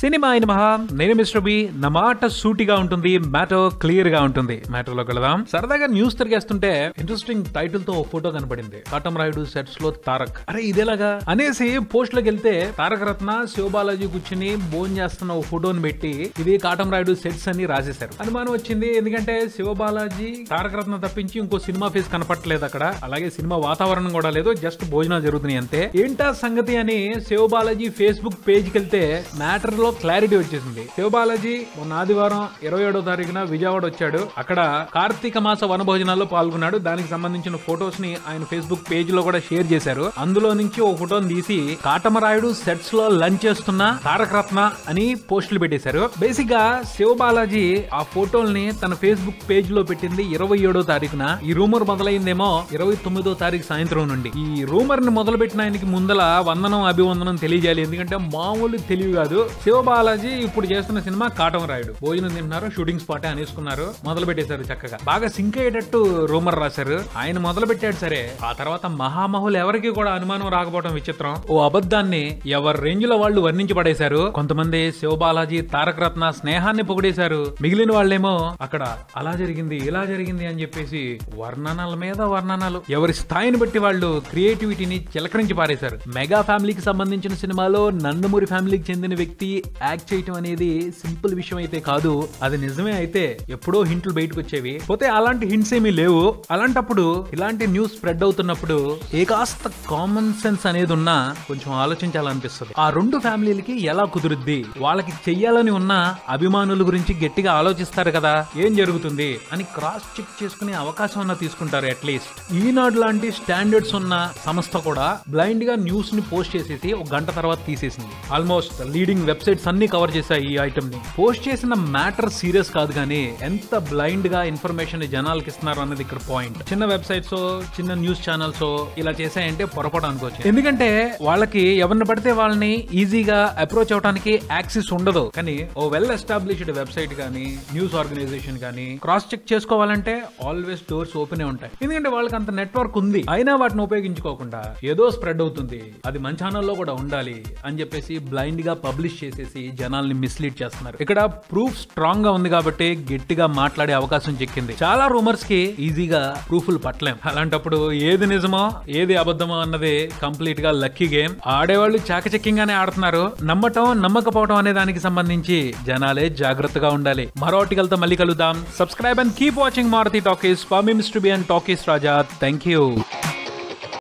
Cinema అయిన మహా నేను మిస్టర్ బి. నా మాట సూటిగా ఉంటుంది, మ్యాటర్ క్లియర్ గా ఉంటుంది. మ్యాటర్ లోకి వెళదాం. సరదాగా న్యూస్ తిరిగేస్తుంటే ఇంట్రెస్టింగ్ టైటిల్ తో ఫోటో కనపడింది. కాటమరాయుడు సెట్స్ లో తారక్. అరే ఇదేలాగా అనేసి పోస్ట్ లోకి వెళ్తే తారక రత్న శివబాలాజీ కూర్చుని భోజనం చేస్తున్న ఓ ఫోటోని పెట్టి ఇది కాటమరాయుడు సెట్స్ అని రాసేశారు. అనుమానం వచ్చింది, ఎందుకంటే శివబాలాజీ తారక రత్న తప్పించి ఇంకో సినిమా ఫేస్ కనపట్లేదు అక్కడ. అలాగే సినిమా వాతావరణం కూడా లేదు, జస్ట్ భోజనాలు జరుగుతున్నాయి అంతే. ఏంటా సంగతి అని శివబాలాజీ ఫేస్బుక్ పేజ్ కి వెళ్తే మ్యాటర్ లో క్లారిటీ వచ్చేసింది. శివబాలాజీ మొన్న ఆదివారం 27వ తారీఖున విజయవాడ వచ్చాడు. అక్కడ కార్తీక మాస వనభోజనాల్లో పాల్గొన్నాడు. దానికి సంబంధించిన ఫొటోస్ ని ఆయన ఫేస్బుక్ పేజ్ లో కూడా షేర్ చేశారు. అందులో నుంచి ఓ ఫోటోని తీసి కాటమరాయుడు సెట్స్ లో లంచ్ చేస్తున్న తారక రత్న అని పోస్టులు పెట్టేశారు. బేసిక్ గా శివబాలాజీ ఆ ఫోటోల్ని తన ఫేస్బుక్ పేజ్ లో పెట్టింది 27వ తారీఖున. ఈ రూమర్ మొదలైందేమో 29వ తారీఖు సాయంత్రం నుండి. ఈ రూమర్ ని మొదలు పెట్టిన ఆయనకి ముందల వందనం అభివందనం తెలియజేయాలి, ఎందుకంటే మామూలు తెలివి కాదు. శివబాలాజీ ఇప్పుడు చేస్తున్న సినిమా కాటమరాయుడు. భోజనం తింటున్నారు, షూటింగ్ స్పాటే అనేసుకున్నారు, మొదలు పెట్టేశారు. చక్కగా బాగా సింక్ అయ్యేటట్టు రూమర్ రాశారు. ఆయన మొదలు పెట్టాడు సరే, ఆ తర్వాత మహామహులు ఎవరికి కూడా అనుమానం రాకపోవడం విచిత్రం. ఓ అబద్ధాన్ని ఎవరి రేంజ్ లో వాళ్ళు వర్ణించి పడేశారు. కొంతమంది శివబాలాజీ తారక రత్న స్నేహాన్ని పొగిడేశారు. మిగిలిన వాళ్ళేమో అక్కడ అలా జరిగింది ఇలా జరిగింది అని చెప్పేసి వర్ణనల మీద వర్ణనలు. ఎవరి స్థాయిని బట్టి వాళ్ళు క్రియేటివిటీని చిలకరించి పారేశారు. మెగా ఫ్యామిలీకి సంబంధించిన సినిమాలో నందమూరి ఫ్యామిలీకి చెందిన వ్యక్తి యాక్ట్ చేయటం అనేది సింపుల్ విషయం అయితే కాదు. అది నిజమే అయితే ఎప్పుడో హింట్లు బయటకు వచ్చేవి. పోతే అలాంటి హింట్స్ ఏమీ లేవు. అలాంటప్పుడు ఇలాంటి న్యూస్ స్ప్రెడ్ అవుతున్నప్పుడు ఏ కాస్త కామన్ సెన్స్ అనేది ఉన్నా కొంచెం ఆలోచించాలనిపిస్తుంది. ఆ రెండు ఫ్యామిలీలకి ఎలా కుదురుద్ది, వాళ్ళకి చెయ్యాలని ఉన్న అభిమానుల గురించి గట్టిగా ఆలోచిస్తారు కదా, ఏం జరుగుతుంది అని క్రాస్ చెక్ చేసుకునే అవకాశం అన్నా తీసుకుంటారు. అట్లీస్ట్ ఈనాడు లాంటి స్టాండర్డ్స్ ఉన్న సంస్థ కూడా బ్లైండ్ గా న్యూస్ ని పోస్ట్ చేసేసి ఒక గంట తర్వాత తీసేసింది. ఆల్మోస్ట్ లీడింగ్ వెబ్సైట్స్ అన్ని కవర్ చేశాయి ఈ ఐటమ్ ని. పోస్ట్ చేసిన మ్యాటర్ సీరియస్ కాదు, కానీ ఎంత బ్లైండ్ గా ఇన్ఫర్మేషన్ జనాలకి ఇస్తున్నారు అన్నది ఇక్కడ పాయింట్. చిన్న వెబ్సైట్స్, చిన్న న్యూస్ ఛానల్స్ ఇలా చేశాయంటే పొరపాటు అనుకోవచ్చు. ఎందుకంటే వాళ్ళకి ఎవరిని పడితే వాళ్ళని ఈజీగా అప్రోచ్ అవడానికి యాక్సెస్ ఉండదు. కానీ ఓ వెల్ ఎస్టాబ్లిష్డ్ వెబ్సైట్ కానీ న్యూస్ ఆర్గనైజేషన్ కానీ క్రాస్ చెక్ చేసుకోవాలంటే ఆల్వేస్ డోర్స్ ఓపెన్ ఉంటాయి. ఎందుకంటే వాళ్ళకి అంత నెట్వర్క్ ఉంది. అయినా వాటిని ఉపయోగించుకోకుండా ఏదో స్ప్రెడ్ అవుతుంది, అది మన ఛానల్లో కూడా ఉండాలి అని చెప్పేసి బ్లైండ్ గా పబ్లిష్ చేసేసి జనాల్ని మిస్లీడ్ చేస్తున్నారు. ఇక్కడ ప్రూఫ్ స్ట్రాంగ్ గా ఉంది కాబట్టి గట్టిగా మాట్లాడే అవకాశం చిక్కింది. చాలా రూమర్స్ కి ఈజీగా ప్రూఫ్లు పట్టలేం. అలాంటప్పుడు ఏది నిజమో ఏది అబద్ధమో అన్నది కంప్లీట్ గా లక్కీ గేమ్. ఆడేవాళ్ళు చాకచక్యంగానే ఆడుతున్నారు. నమ్మటం నమ్మకపోవటం అనే దానికి సంబంధించి జనాలే జాగ్రత్తగా ఉండాలి. మరో ఆర్టికల్ తో మళ్ళీ కలుద్దాం. Subscribe and keep watching Maruti talkies. For me mister B and talkies Raja. Thank you.